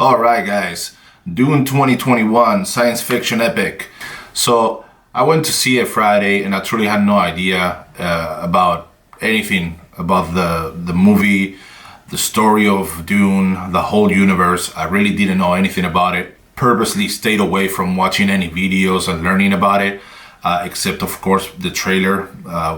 Alright guys, Dune 2021 science fiction epic. So I went to see it Friday and I truly had no idea about anything about the movie, the story of Dune, the whole universe. I really didn't know anything about it. Purposely stayed away from watching any videos and learning about it, except of course the trailer,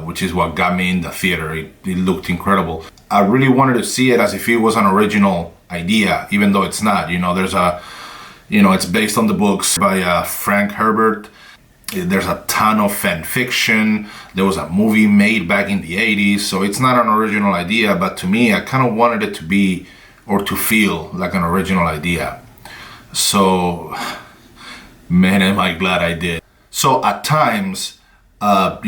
which is what got me in the theater. It looked incredible. I really wanted to see it as if it was an original idea, even though it's not. It's based on the books by Frank Herbert. There's a ton of fan fiction. There was a movie made back in the 80s, so it's not an original idea, but to me, I kind of wanted it to be, or to feel like an original idea. So, man, am I glad I did. So at times, I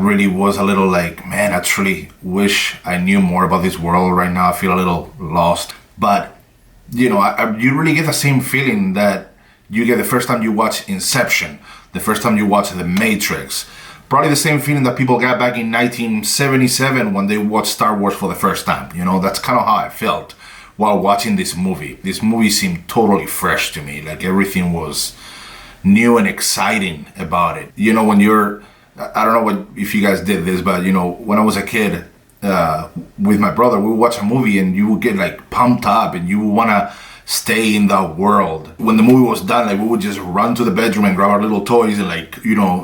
really was a little like, man, I truly wish I knew more about this world right now. I feel a little lost. But, you really get the same feeling that you get the first time you watch Inception, the first time you watch The Matrix. Probably the same feeling that people got back in 1977 when they watched Star Wars for the first time. That's kind of how I felt while watching this movie. This movie seemed totally fresh to me. Like everything was new and exciting about it. I don't know if you guys did this, but when I was a kid, with my brother, we would watch a movie and you would get like pumped up and you would want to stay in that world. When the movie was done, like we would just run to the bedroom and grab our little toys and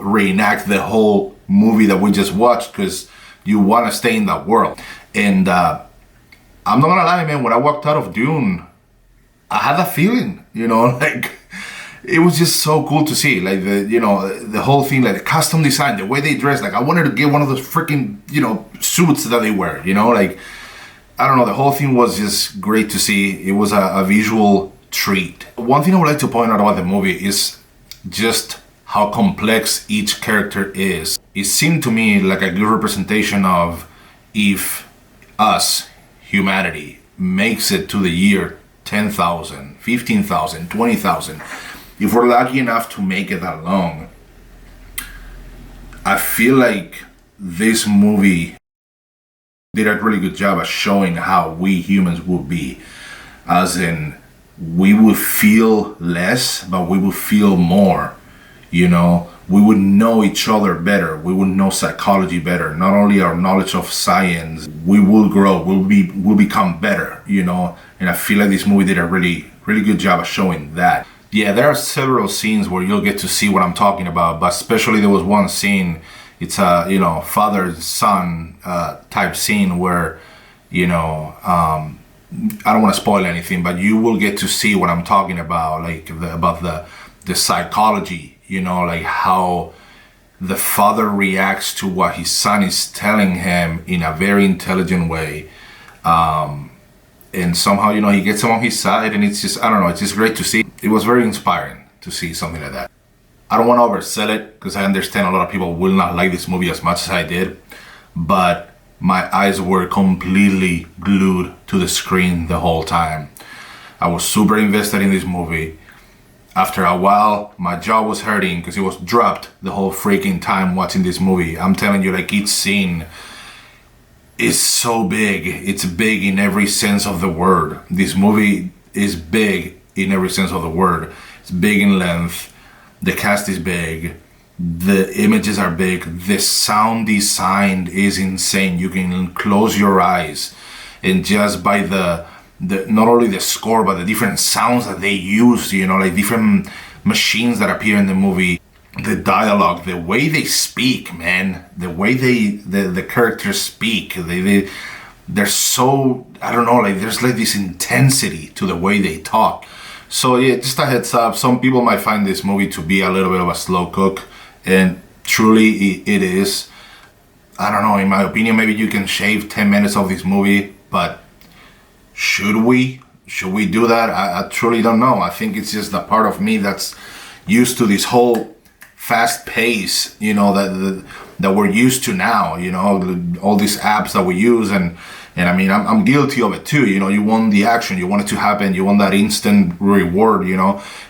reenact the whole movie that we just watched, because you want to stay in that world. And I'm not gonna lie, man, when I walked out of Dune, I had that feeling, it was just so cool to see, like the whole thing, like the custom design, the way they dress. Like I wanted to get one of those freaking suits that they wear. I don't know. The whole thing was just great to see. It was a visual treat. One thing I would like to point out about the movie is just how complex each character is. It seemed to me like a good representation of if us, humanity, makes it to the year 10,000, 15,000, 20,000. If we're lucky enough to make it that long, I feel like this movie did a really good job of showing how we humans would be. As in, we would feel less, but we would feel more. We would know each other better. We would know psychology better. Not only our knowledge of science, we will grow. We'll become better. And I feel like this movie did a really, really good job of showing that. Yeah, there are several scenes where you'll get to see what I'm talking about, but especially there was one scene. It's a father son type scene where I don't want to spoil anything, but you will get to see what I'm talking about, like about the psychology, like how the father reacts to what his son is telling him in a very intelligent way. And somehow, he gets him on his side, and it's just, I don't know, it's just great to see. It was very inspiring to see something like that. I don't want to oversell it, because I understand a lot of people will not like this movie as much as I did, but my eyes were completely glued to the screen the whole time. I was super invested in this movie. After a while, my jaw was hurting because it was dropped the whole freaking time watching this movie. I'm telling you, like, each scene is so big. It's big in every sense of the word. This movie is big in every sense of the word. It's big in length. The cast is big. The images are big. The sound design is insane. You can close your eyes and just by the not only the score, but the different sounds that they use, like different machines that appear in the movie. The dialogue, the way they speak, man, the way the characters speak, they're so, I don't know, like there's like this intensity to the way they talk. So yeah, just a heads up, some people might find this movie to be a little bit of a slow cook, and truly it is. I don't know, in my opinion, maybe you can shave 10 minutes of this movie, but should we do that? I truly don't know. I think it's just the part of me that's used to this whole fast pace, that we're used to now, all these apps that we use, and I mean, I'm guilty of it too. You want the action, you want it to happen, you want that instant reward,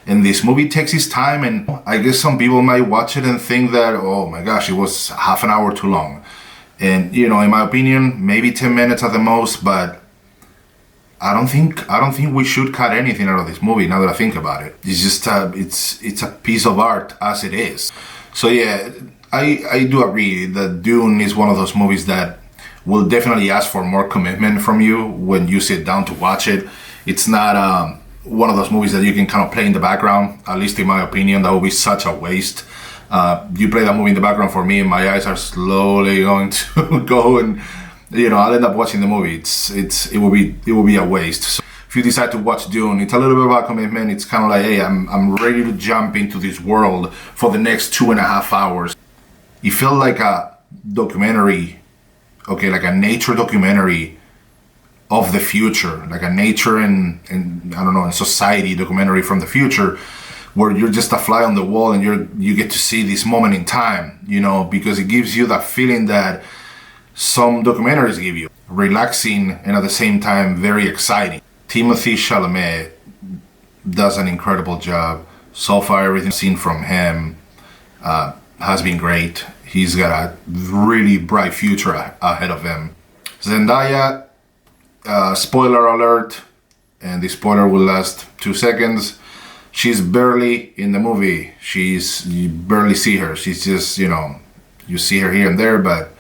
and this movie takes its time, and I guess some people might watch it and think that, oh my gosh, it was half an hour too long. And in my opinion, maybe 10 minutes at the most, but I don't think we should cut anything out of this movie. Now that I think about it, it's just it's a piece of art as it is. So yeah, I do agree that Dune is one of those movies that will definitely ask for more commitment from you when you sit down to watch it. It's not one of those movies that you can kind of play in the background. At least in my opinion, that would be such a waste. You play that movie in the background for me, and my eyes are slowly going to go, and I'll end up watching the movie. It will be a waste. So if you decide to watch Dune, it's a little bit about commitment. It's kind of like, hey, I'm ready to jump into this world for the next 2.5 hours. It felt like a documentary, okay, like a nature documentary of the future, like a nature and I don't know, and society documentary from the future, where you're just a fly on the wall and you get to see this moment in time, because it gives you that feeling that some documentaries give you, relaxing and at the same time very exciting. Timothée Chalamet does an incredible job. So far, everything I've seen from him has been great. He's got a really bright future ahead of him. Zendaya, spoiler alert, and the spoiler will last 2 seconds. She's barely in the movie. You barely see her. She's just, you see her here and there, but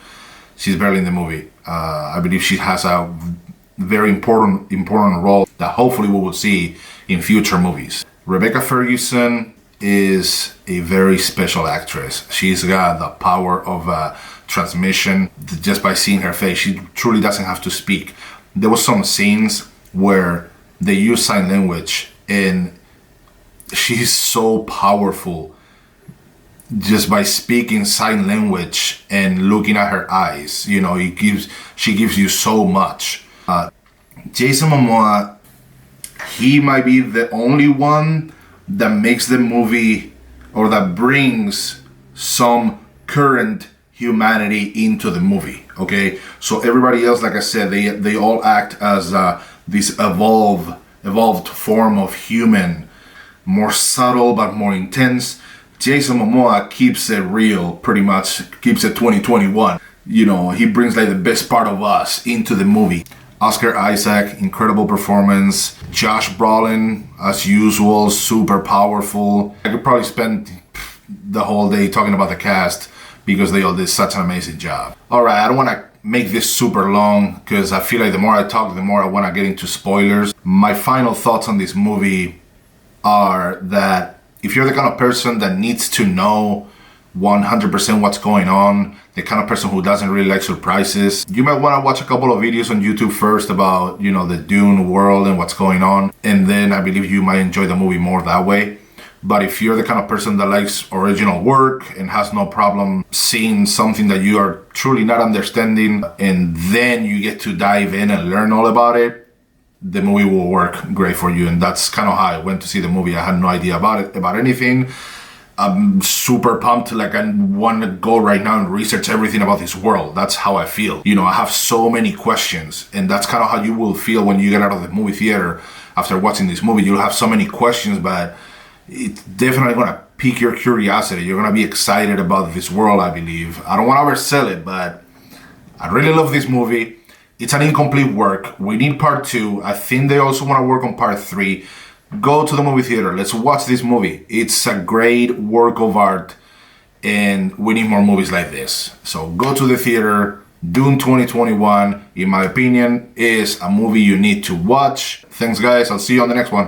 she's barely in the movie. I believe she has a very important role that hopefully we will see in future movies. Rebecca Ferguson is a very special actress. She's got the power of transmission just by seeing her face. She truly doesn't have to speak. There was some scenes where they use sign language, and she's so powerful just by speaking sign language and looking at her eyes. She gives you so much. Jason Momoa, he might be the only one that makes the movie, or that brings some current humanity into the movie. Okay, so everybody else, like I said, they all act as this evolved form of human, more subtle but more intense. Jason Momoa keeps it real, pretty much keeps it 2021. He brings like the best part of us into the movie. Oscar Isaac, incredible performance. Josh Brolin, as usual, super powerful. I could probably spend the whole day talking about the cast because they all did such an amazing job. Alright, I don't want to make this super long because I feel like the more I talk, the more I want to get into spoilers. My final thoughts on this movie are that if you're the kind of person that needs to know 100% what's going on, the kind of person who doesn't really like surprises, you might want to watch a couple of videos on YouTube first about, the Dune world and what's going on. And then I believe you might enjoy the movie more that way. But if you're the kind of person that likes original work and has no problem seeing something that you are truly not understanding, and then you get to dive in and learn all about it, the movie will work great for you. And that's kind of how I went to see the movie. I had no idea about anything. I'm super pumped. Like, I want to go right now and research everything about this world. That's how I feel. I have so many questions, and that's kind of how you will feel when you get out of the movie theater after watching this movie. You'll have so many questions, but it's definitely going to pique your curiosity. You're going to be excited about this world, I believe. I don't want to oversell it, but I really love this movie. It's an incomplete work. We need part 2. I think they also want to work on part 3. Go to the movie theater. Let's watch this movie. It's a great work of art, and we need more movies like this. So go to the theater. Dune 2021, in my opinion, is a movie you need to watch. Thanks, guys. I'll see you on the next one.